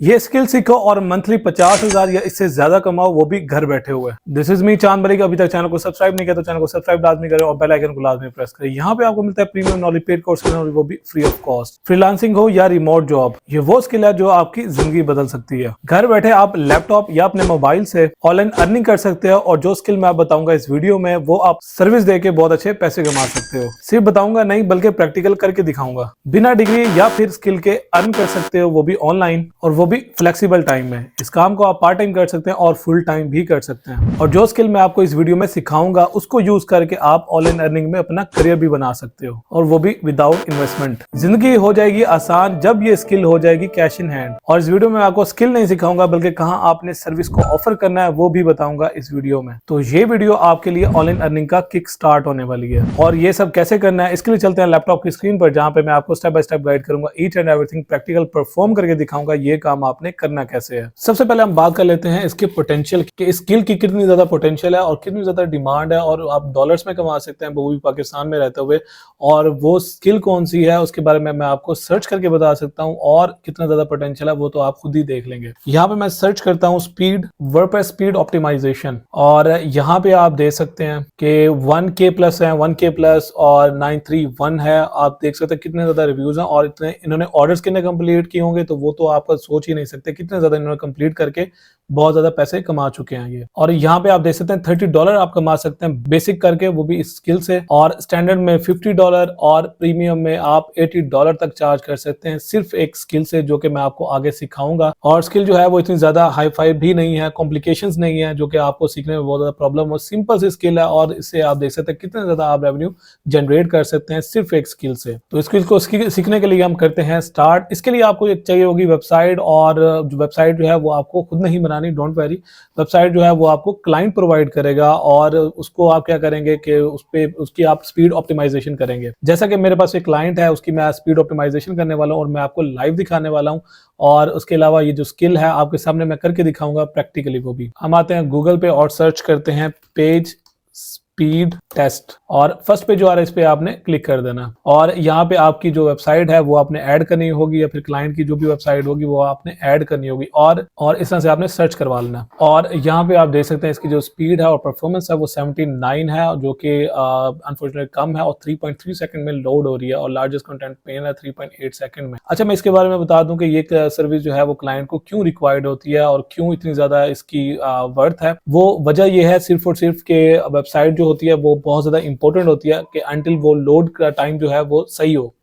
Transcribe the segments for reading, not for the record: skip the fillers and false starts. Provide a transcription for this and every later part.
ये स्किल सीखो और मंथली 50,000 या इससे ज्यादा कमाओ, वो भी घर बैठे हुए। दिस इज मी चांद मलिक। अभी तक चैनल को सब्सक्राइब नहीं किया तो चैनल को सब्सक्राइब लाजमी करें और बेल आइकन को लाजमी प्रेस करें। यहाँ पे आपको मिलता है प्रीमियम नॉलेज पेड कोर्स, वो भी फ्री ऑफ कॉस्ट। फ्रीलांसिंग हो या रिमोट जॉब, ये वो स्किल है जो आपकी जिंदगी बदल सकती है। घर बैठे आप लैपटॉप या अपने मोबाइल से ऑनलाइन अर्निंग कर सकते हो और जो स्किल मैं आप बताऊंगा इस वीडियो में वो आप सर्विस देके बहुत अच्छे पैसे कमा सकते हो। सिर्फ बताऊंगा नहीं बल्कि प्रैक्टिकल करके दिखाऊंगा। बिना डिग्री या फिर स्किल के अर्न कर सकते हो, वो भी ऑनलाइन और वो भी फ्लेक्सिबल टाइम में। इस काम को आप पार्ट टाइम कर सकते हैं और फुल टाइम भी कर सकते हैं। और जो स्किल मैं आपको इस वीडियो में सिखाऊंगा उसको यूज करके आप ऑनलाइन अर्निंग में अपना करियर भी बना सकते हो और वो भी विदाउट इन्वेस्टमेंट। जिंदगी हो जाएगी आसान जब ये स्किल हो जाएगी कैश इन हैंड। और इस वीडियो में आपको स्किल नहीं सिखाऊंगा बल्कि कहां आपने सर्विस को ऑफर करना है वो भी बताऊंगा इस वीडियो में। तो ये वीडियो आपके लिए ऑनलाइन अर्निंग का किक स्टार्ट होने वाली है। और ये सब कैसे करना है इसके लिए चलते हैं लैपटॉप की स्क्रीन पर, जहां पे मैं आपको स्टेप बाय स्टेप गाइड करूंगा, each and everything practical perform करके दिखाऊंगा ये काम आपने करना कैसे है। सबसे पहले हम बात कर लेते हैं इसके पोटेंशियल कि स्किल की कितनी ज्यादा पोटेंशियल है और कितनी ज्यादा डिमांड है और आप डॉलर्स में कमा सकते हैं वो भी पाकिस्तान में रहते हुए। और वो स्किल कौन सी है उसके बारे में मैं आपको सर्च करके बता सकता हूं और कितना ज्यादा पोटेंशियल है वो तो आप खुद ही देख लेंगे। यहाँ पे मैं सर्च करता हूँ स्पीड, वर्डप्रेस स्पीड ऑप्टिमाइजेशन, और यहाँ पे आप देख सकते हैं कि 1K प्लस है, 1K प्लस और 931 है। आप देख सकते हैं कितने ज्यादा रिव्यूज हैं और इतने इन्होंने ऑर्डर्स कितने कंप्लीट किए होंगे तो वो तो आप सोच ही नहीं सकते कितने ज्यादा इन्होंने कंप्लीट करके बहुत ज्यादा पैसे कमा चुके हैं ये। और यहाँ पे आप देख सकते हैं $30 आप कमा सकते हैं बेसिक करके, वो भी इस स्किल से। और स्टैंडर्ड में $50 और प्रीमियम में आप $80 तक चार्ज कर सकते हैं सिर्फ एक स्किल से, जो कि मैं आपको आगे सिखाऊंगा। और स्किल जो है वो इतनी ज्यादा हाई फाई भी नहीं है, कॉम्प्लिकेशंस नहीं है जो कि आपको सीखने में बहुत ज्यादा प्रॉब्लम हो। सिंपल सी स्किल है और इससे आप देख सकते हैं कितने ज्यादा आप रेवेन्यू जनरेट कर सकते हैं सिर्फ एक स्किल से। तो स्किल को सीखने के लिए हम करते हैं स्टार्ट। इसके लिए आपको एक चाहिए होगी वेबसाइट, और जो वेबसाइट जो है वो आपको खुद नहीं बनानी, डोंट वरी। वेबसाइट जो है वो आपको क्लाइंट प्रोवाइड करेगा और उसको आप क्या करेंगे कि उसकी आप स्पीड ऑप्टिमाइजेशन करेंगे। जैसा कि मेरे पास एक क्लाइंट है उसकी मैं स्पीड ऑप्टिमाइजेशन करने वाला हूं और मैं आपको लाइव दिखाने वाला हूं। और उसके अलावा ये जो स्किल है आपके सामने मैं करके दिखाऊंगा प्रैक्टिकली। वो भी हम आते हैं गूगल पे और सर्च करते हैं पेज स्पीड टेस्ट, और फर्स्ट पे जो आ रहा है इस पे आपने क्लिक कर देना। और यहाँ पे आपकी जो वेबसाइट है वो आपने ऐड करनी होगी या फिर क्लाइंट की जो भी वेबसाइट होगी वो आपने ऐड करनी होगी और इस तरह से आपने सर्च करवा लेना। और यहाँ पे आप देख सकते हैं इसकी जो स्पीड है और परफॉर्मेंस है वो 79 है, जो कि अनफॉर्चुनेटली कम है और 3.3 सेकंड में लोड हो रही है और लार्जेस्ट कंटेंट पेन है 3.8 सेकंड में। अच्छा, मैं इसके बारे में बता दूं कि ये सर्विस जो है वो क्लाइंट को क्यों रिक्वायर्ड होती है और क्यों इतनी ज्यादा इसकी वर्थ है। वो वजह ये है सिर्फ और सिर्फ के वेबसाइट होती है वो बहुत ज्यादा इंपॉर्टेंट होती है कि अंटिल वो लोड का टाइम जो है वो सही हो।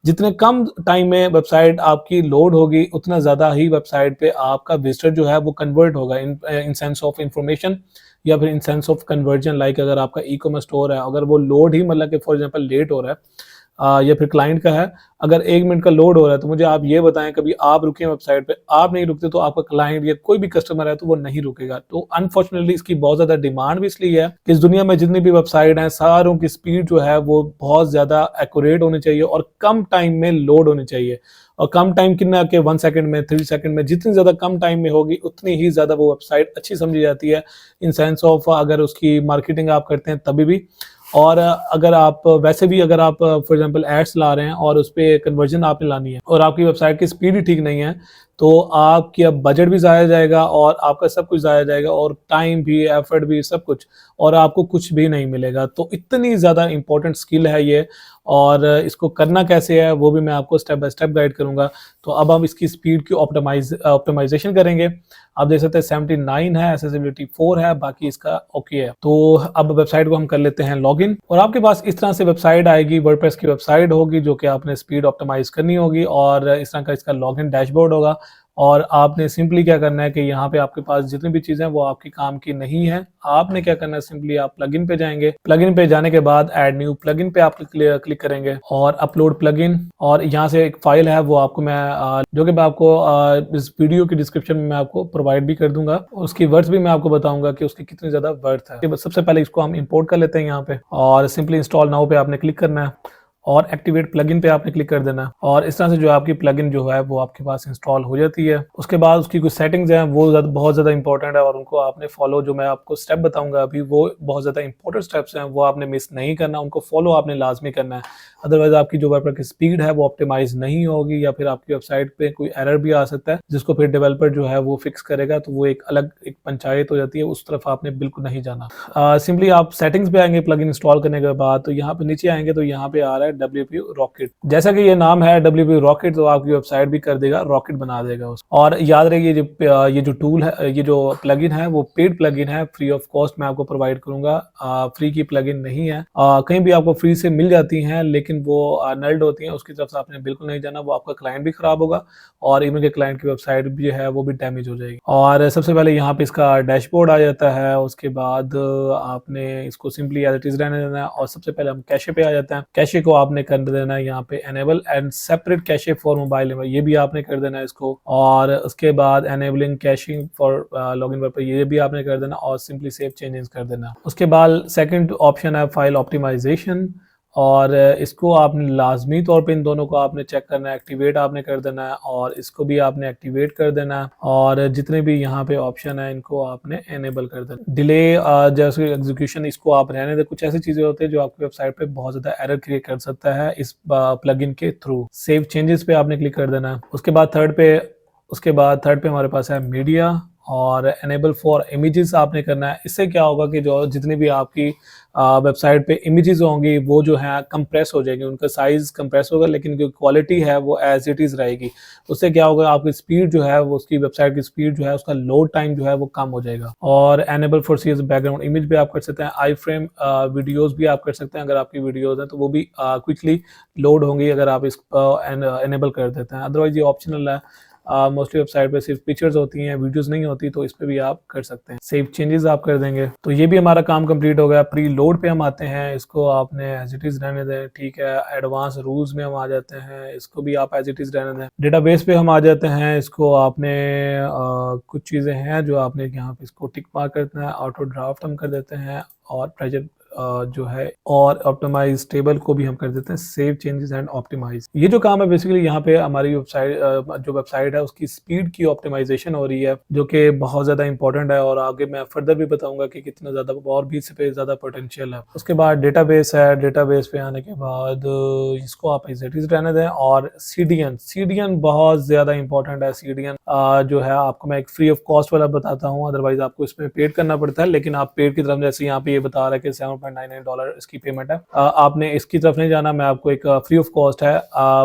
जितने कम टाइम में वेबसाइट आपकी लोड होगी उतना ज्यादा ही वेबसाइट पे आपका विजिटर जो है वो कन्वर्ट होगा इन सेंस ऑफ इंफॉर्मेशन या फिर in sense of conversion. Like अगर आपका ई कॉमर्स स्टोर है, अगर वो लोड ही मतलब कि फॉर एग्जांपल लेट हो रहा है या फिर क्लाइंट का है, अगर 1 मिनट का लोड हो रहा है तो मुझे आप ये बताएं कभी आप रुके वेबसाइट पे, आप नहीं रुकते तो आपका क्लाइंट या कोई भी कस्टमर है तो वो नहीं रुकेगा। तो अनफॉर्चुनेटली इसकी बहुत ज्यादा डिमांड भी इसलिए है कि इस दुनिया में जितनी भी वेबसाइट है सारों की स्पीड जो है वो बहुत ज्यादा एक्यूरेट होनी चाहिए और कम टाइम में लोड होनी चाहिए। और कम टाइम कितना के 1 सेकंड में, 3 सेकंड में, जितनी ज्यादा कम टाइम में होगी उतनी ही ज्यादा वो वेबसाइट अच्छी समझी जाती है इन सेंस ऑफ अगर उसकी मार्केटिंग आप करते हैं तभी भी। और अगर आप वैसे भी अगर आप फॉर एग्जांपल एड्स ला रहे हैं और उस पर कन्वर्जन आपने लानी है और आपकी वेबसाइट की स्पीड ही ठीक नहीं है तो आपकी अब बजट भी ज़ाया जाएगा और आपका सब कुछ ज़ाया जाएगा और टाइम भी, एफर्ट भी, सब कुछ, और आपको कुछ भी नहीं मिलेगा। तो इतनी ज़्यादा इंपॉर्टेंट स्किल है ये और इसको करना कैसे है वो भी मैं आपको स्टेप बाय स्टेप गाइड करूंगा। तो अब हम इसकी स्पीड की ऑप्टिमाइजेशन करेंगे। आप देख सकते हैं 79 है, एक्सेसिबिलिटी 4 है, बाकी इसका ओके है। तो अब वेबसाइट को हम कर लेते हैं लॉगिन और आपके पास इस तरह से वेबसाइट आएगी, वर्डप्रेस की वेबसाइट होगी जो कि आपने स्पीड ऑप्टिमाइज करनी होगी और इस तरह का इसका लॉगिन डैशबोर्ड होगा। और आपने सिंपली क्या करना है कि यहाँ पे आपके पास जितनी भी चीजें वो आपकी काम की नहीं है, आपने क्या करना है सिंपली आप प्लगइन पे जाएंगे। प्लगइन पे जाने के बाद ऐड न्यू प्लगइन पे आप क्लिक करेंगे और अपलोड प्लगइन, और यहाँ से एक फाइल है वो आपको मैं जो कि मैं आपको इस वीडियो की डिस्क्रिप्शन में मैं आपको प्रोवाइड भी कर दूंगा। उसकी वर्थ भी मैं आपको बताऊंगा कि उसकी कितनी ज्यादा वर्थ है। सबसे पहले इसको हम इंपोर्ट कर लेते हैं यहाँ पे और सिंपली इंस्टॉल नाउ पे आपने क्लिक करना है और एक्टिवेट प्लगइन पे आपने क्लिक कर देना है और इस तरह से जो आपकी प्लगइन जो है वो आपके पास इंस्टॉल हो जाती है। उसके बाद उसकी कुछ सेटिंग्स हैं वो बहुत ज़्यादा इंपॉर्टेंट है और उनको आपने फॉलो, जो मैं आपको स्टेप बताऊंगा अभी वो बहुत ज़्यादा इंपॉर्टेंट स्टेप्स हैं, वो आपने मिस नहीं करना, उनको फॉलो आपने लाजमी करना है। अदरवाइज आपकी जो वेब की स्पीड है वो ऑप्टिमाइज नहीं होगी या फिर आपकी वेबसाइट पे कोई एरर भी आ सकता है जिसको फिर डेवलपर जो है वो फिक्स करेगा, तो वो एक अलग एक पंचायत हो जाती है, उस तरफ आपने बिल्कुल नहीं जाना। सिंपली आप सेटिंग्स पे आएंगे प्लगइन इंस्टॉल करने के बाद, तो यहाँ पे नीचे आएंगे तो यहाँ पे आ रहा है WP रॉकेट। जैसा कि ये नाम है WP रॉकेट, तो आपकी वेबसाइट भी कर देगा, रॉकेट बना देगा उसको। और याद रखिए ये जो टूल है, ये जो प्लगइन है वो पेड प्लगइन है, फ्री ऑफ कॉस्ट मैं आपको प्रोवाइड करूंगा, फ्री की प्लगइन नहीं है। कहीं भी आपको फ्री से मिल जाती हैं लेकिन वो नल्ड होती हैं, उसकी तरफ से आपने बिल्कुल नहीं जाना, वो आपका क्लाइंट भी खराब होगा और इवन के क्लाइंट की वेबसाइट भी है वो भी डैमेज हो जाएगी। और सबसे पहले यहाँ पे इसका डैशबोर्ड आ जाता है, उसके बाद आपने इसको सिंपली एज इट इज रहने देना है और सबसे पहले हम कैशे पे आ जाते हैं। कैशे को आपने कर देना है यहाँ पे enable and separate cache for mobile number, ये भी आपने कर देना है इसको। और उसके बाद एनेबलिंग कैशिंग फॉर लॉगिन पर ये भी आपने कर देना और सिंपली सेव चेंजेस कर देना। उसके बाद सेकंड ऑप्शन है फाइल ऑप्टिमाइजेशन, और इसको आपने लाजमी तौर पे इन दोनों को आपने चेक करना है, एक्टिवेट आपने कर देना है और इसको भी आपने एक्टिवेट कर देना है। और जितने भी यहाँ पे ऑप्शन है इनको आपने एनेबल कर देना। डिले जैसे एग्जीक्यूशन, इसको आप रहने दें। कुछ ऐसी चीजें होती है जो आपकी वेबसाइट पे बहुत ज्यादा एरर क्रिएट कर सकता है इस प्लगइन के थ्रू। सेव चेंजेस पे आपने क्लिक कर देना है। उसके बाद थर्ड पे हमारे पास है मीडिया और एनेबल फॉर इमेजेस आपने करना है। इससे क्या होगा कि जो जितनी भी आपकी वेबसाइट पे इमेजेस होंगी वो जो है कंप्रेस हो जाएंगे, उनका साइज कंप्रेस होगा लेकिन जो क्वालिटी है वो एज इट इज रहेगी। उससे क्या होगा, आपकी स्पीड जो है वो, उसकी वेबसाइट की स्पीड जो है, उसका लोड टाइम जो है वो कम हो जाएगा। और enable for CS background image भी आप कर सकते हैं। आई फ्रेम वीडियोज भी आप कर सकते हैं, अगर आपकी वीडियोज हैं तो वो भी क्विकली लोड होंगी अगर आप इस एनेबल कर देते हैं। अदरवाइज ये ऑप्शनल है, मोस्टली वेबसाइट पे सिर्फ पिक्चर्स होती हैं, वीडियोस नहीं होती, तो इस पे भी आप कर सकते हैं। सेव चेंजेस आप कर देंगे तो ये भी हमारा काम कंप्लीट हो गया। प्री लोड पे हम आते हैं, इसको आपने एज इट इज रहने दें, ठीक है। एडवांस रूल्स में हम आ जाते हैं, इसको भी आप एज इट इज रहने दें। डेटाबेस पे हम आ जाते हैं, इसको आपने कुछ चीज़ें हैं जो आपने यहाँ पे इसको टिक मार्क करना है, ऑटो ड्राफ्ट हम कर देते हैं और प्रेजेंट जो है और ऑप्टिमाइज टेबल को भी हम कर देते हैं सेव चेंजेस एंड ऑप्टिमाइज। ये जो काम है बेसिकली यहाँ पे हमारी वेबसाइट है उसकी स्पीड की ऑप्टिमाइजेशन हो रही है, जो कि बहुत ज्यादा इंपॉर्टेंट है और आगे मैं फर्दर भी बताऊंगा कि कितना ज्यादा और भी इस पे ज्यादा पोटेंशियल है। उसके बाद डेटाबेस है, डेटाबेस पे आने के बाद इसको आप एज इट इज रहने दें। और सीडीएन बहुत ज्यादा इंपॉर्टेंट है। सीडीएन जो है आपको मैं एक फ्री ऑफ कॉस्ट वाला बताता हूँ, अदरवाइज आपको इसमें पेड करना पड़ता है, लेकिन आप पेड की तरफ, जैसे यहाँ पे ये बता रहा है कि $7.99 इसकी पेमेंट है, आपने इसकी तरफ नहीं जाना। मैं आपको एक फ्री ऑफ कॉस्ट है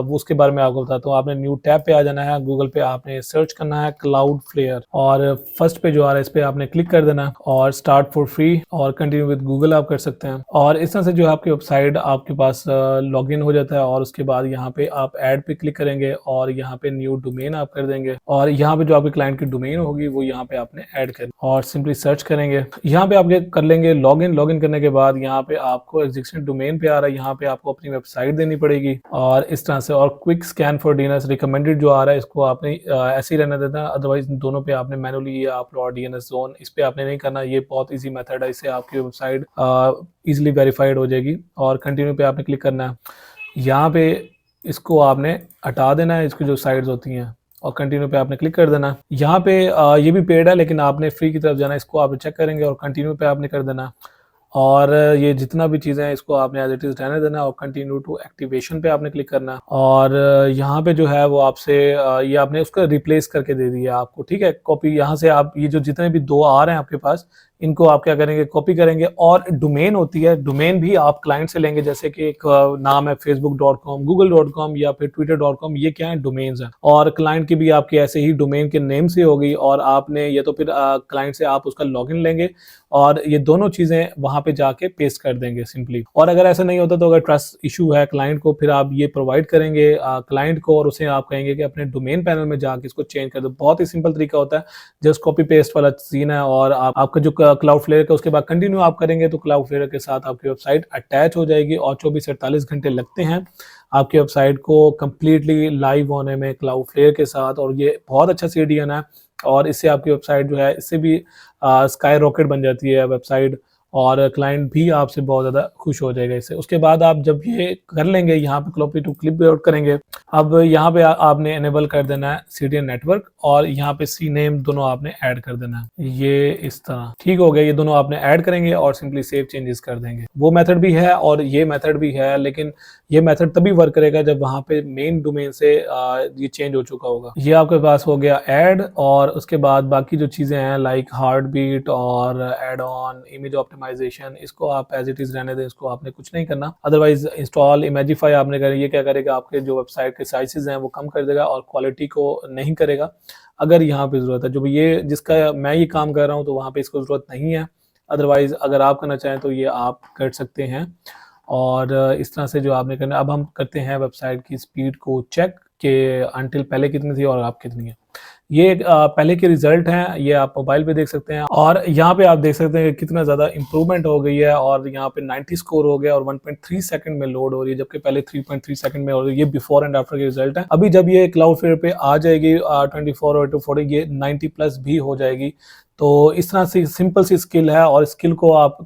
वो उसके बारे में आपको बताता हूँ। आपने न्यू टैब पे आ जाना है, गूगल पे आपने सर्च करना है क्लाउडफ्लेयर और फर्स्ट पे जो आ रहा है इस पे आपने क्लिक कर देना और स्टार्ट फॉर फ्री और कंटिन्यू विद गूगल आप कर सकते हैं। और इस तरह से जो है आपकी वेबसाइट आपके पास लॉग इन हो जाता है और उसके बाद यहाँ पे आप ऐड पे क्लिक करेंगे और यहाँ पे न्यू डोमेन आप कर देंगे और यहाँ पे जो आपके क्लाइंट की डोमेन होगी वो यहाँ पे आपने ऐड कर और सिंपली सर्च करेंगे। यहाँ पे आप कर लेंगे लॉग इन करने के बाद यहाँ पे आपको एग्जिस्टिंग डोमेन पे आ रहा है, यहाँ पे आपको अपनी वेबसाइट देनी पड़ेगी और इस तरह से। और quick scan for DNS recommended जो आ रहा है इसको आपने ऐसे ही रहने देना, अदरवाइज दोनों पे आपने मैनुअली अपलोड डीएनएस जोन इस पे आपने नहीं करना। ये बहुत इजी मेथड है, इससे आपकी वेबसाइट इजीली वेरीफाइड हो जाएगी। और कंटिन्यू पे आपने क्लिक करना है, यहाँ पे इसको आपने हटा देना है, इसकी जो साइड्स होती हैं, और कंटिन्यू पे आपने क्लिक कर देना। यहाँ पे ये भी पेड है लेकिन आपने फ्री की तरफ जाना है, इसको आप चेक करेंगे और कंटिन्यू पे आपने कर देना। और ये जितना भी चीज़ें हैं इसको आपने एज इट इज रहने देना और कंटिन्यू टू एक्टिवेशन पे आपने क्लिक करना। और यहाँ पे जो है वो आपसे ये आपने उसको रिप्लेस करके दे दिया आपको, ठीक है। कॉपी यहाँ से आप ये जो जितने भी दो आ रहे हैं आपके पास, इनको आप क्या करेंगे, कॉपी करेंगे। और डोमेन होती है, डोमेन भी आप क्लाइंट से लेंगे, जैसे कि एक नाम है facebook.com, google.com या फिर twitter.com, ये क्या है, डोमेन्स हैं। और क्लाइंट की भी आपकी ऐसे ही डोमेन के नेम से होगी और आपने ये तो फिर क्लाइंट से आप उसका लॉगिन लेंगे और ये दोनों चीजें वहां पे जाके पेस्ट कर देंगे सिंपली। और अगर ऐसा नहीं होता तो अगर ट्रस्ट इशू है क्लाइंट को, फिर आप ये प्रोवाइड करेंगे क्लाइंट को और उसे आप कहेंगे कि अपने डोमेन पैनल में जाके इसको चेंज कर दो। बहुत ही सिंपल तरीका होता है, जस्ट कॉपी पेस्ट वाला सीन है। और आपका जो क्लाउडफ्लेयर का उसके बाद कंटिन्यू आप करेंगे तो क्लाउडफ्लेयर के साथ आपकी वेबसाइट अटैच हो जाएगी और 24 से 48 घंटे लगते हैं आपकी वेबसाइट को कंप्लीटली लाइव होने में क्लाउडफ्लेयर के साथ। और ये बहुत अच्छा सीडीएन है और इससे आपकी वेबसाइट जो है इससे भी स्काई रॉकेट बन जाती है वेबसाइट। और क्लाइंट भी आपसे बहुत ज़्यादा खुश हो जाएगा इससे। उसके बाद आप जब ये कर लेंगे, यहाँ पे कॉपी टू क्लिपबोर्ड करेंगे। अब यहाँ पे आपने एनेबल कर देना है सीडीएन नेटवर्क और यहाँ पे सी नेम दोनों आपने ऐड कर देना है, ये इस तरह। ठीक हो गया, ये दोनों आपने ऐड करेंगे और सिंपली सेव चेंजेस कर देंगे। वो मेथड भी है और ये मेथड भी है, लेकिन ये मेथड तभी वर्क करेगा जब वहाँ पे मेन डोमेन से ये चेंज हो चुका होगा। ये आपके पास हो गया ऐड, और उसके बाद बाकी जो चीज़ें हैं लाइक हार्ट बीट और एड ऑन इमेज ऑप्टिमाइजेशन, इसको आप एज इट इज रहने दें, इसको आपने कुछ नहीं करना। अदरवाइज इंस्टॉल इमेजिफाई आपने करें, ये क्या करेगा, आपके जो वेबसाइट के साइजेस हैं वो कम कर देगा और क्वालिटी को नहीं करेगा अगर यहाँ पे ज़रूरत है। जो ये जिसका मैं ये काम कर रहा हूँ तो वहाँ पे इसको ज़रूरत नहीं है। अदरवाइज अगर आप करना चाहें तो ये आप कर सकते हैं। और इस तरह से जो आपने करना। अब हम करते हैं वेबसाइट की स्पीड को चेक के अनटिल पहले कितनी थी और अब कितनी है। ये पहले के रिजल्ट हैं, ये आप मोबाइल पे देख सकते हैं और यहाँ पे आप देख सकते हैं कि कितना ज़्यादा इंप्रूवमेंट हो गई है और यहाँ पे 90 स्कोर हो गया और 1.3 सेकंड में लोड हो रही है, जबकि पहले 3.3 सेकंड में हो रही है। ये बिफोर एंड आफ्टर के रिजल्ट है। अभी जब ये क्लाउडफ्लेयर पे आ जाएगी 24 और 240, ये 90 प्लस भी हो जाएगी। तो इस तरह से सिंपल सी स्किल है और स्किल को आप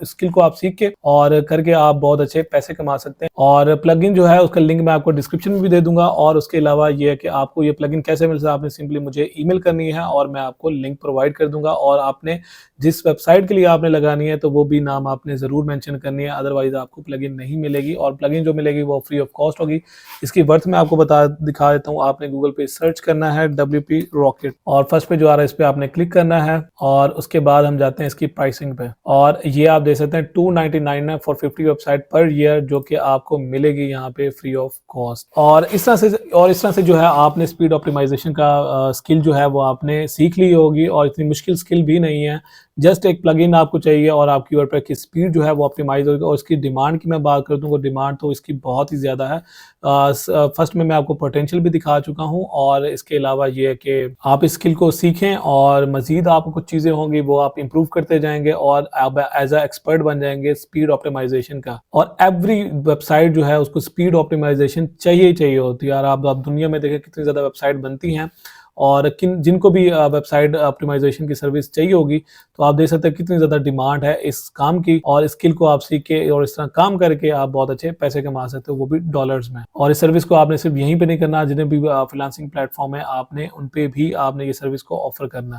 स्किल को आप सीख के और करके आप बहुत अच्छे पैसे कमा सकते हैं। और प्लगइन जो है उसका लिंक मैं आपको डिस्क्रिप्शन में भी दे दूंगा। और उसके अलावा ये है कि आपको ये प्लगइन कैसे मिल सकता है, आपने सिंपली मुझे ईमेल करनी है और मैं आपको लिंक प्रोवाइड कर दूंगा। और आपने जिस वेबसाइट के लिए आपने लगानी है तो वो भी नाम आपने ज़रूर मेंशन करनी है, अदरवाइज आपको प्लगइन नहीं मिलेगी। और प्लगइन जो मिलेगी वो फ्री ऑफ कॉस्ट होगी। इसकी वर्थ मैं आपको दिखा देता हूँ। आपने गूगल पे सर्च करना है WP रॉकेट और फर्स्ट पे जो आ रहा है इस पे आपने क्लिक करना है और उसके बाद हम जाते हैं इसकी प्राइसिंग पे। और ये आप देख सकते हैं 299 है फॉर 50 वेबसाइट पर ईयर, जो कि आपको मिलेगी यहाँ पे फ्री ऑफ कॉस्ट। और इस तरह से जो है आपने स्पीड ऑप्टिमाइजेशन का स्किल जो है वो आपने सीख ली होगी और इतनी मुश्किल स्किल भी नहीं है। जस्ट एक प्लगइन आपको चाहिए और आपकी वर्डप्रेस की स्पीड जो है वो ऑप्टिमाइज होगी। और इसकी डिमांड की मैं बात करता हूँ, डिमांड तो इसकी बहुत ही ज़्यादा है। फर्स्ट में मैं आपको पोटेंशियल भी दिखा चुका हूँ और इसके अलावा ये है कि आप इस स्किल को सीखें और मज़ीद आपको कुछ चीज़ें होंगी वो आप इंप्रूव करते जाएंगे और आप एज अ एक्सपर्ट बन जाएंगे स्पीड ऑप्टिमाइजेशन का। और एवरी वेबसाइट जो है उसको स्पीड ऑप्टिमाइजेशन चाहिए ही चाहिए होती है। और आप दुनिया में देखें कितनी ज़्यादा वेबसाइट बनती हैं और जिनको भी वेबसाइट ऑप्टिमाइजेशन की सर्विस चाहिए होगी, तो आप देख सकते हैं कितनी ज़्यादा डिमांड है इस काम की। और स्किल को आप सीख के और इस तरह काम करके आप बहुत अच्छे पैसे कमा सकते हो, वो भी डॉलर्स में। और इस सर्विस को आपने सिर्फ यहीं पे नहीं करना, जितने भी फ्रीलांसिंग प्लेटफॉर्म है आपने उन पे भी आपने ये सर्विस को ऑफर करना है।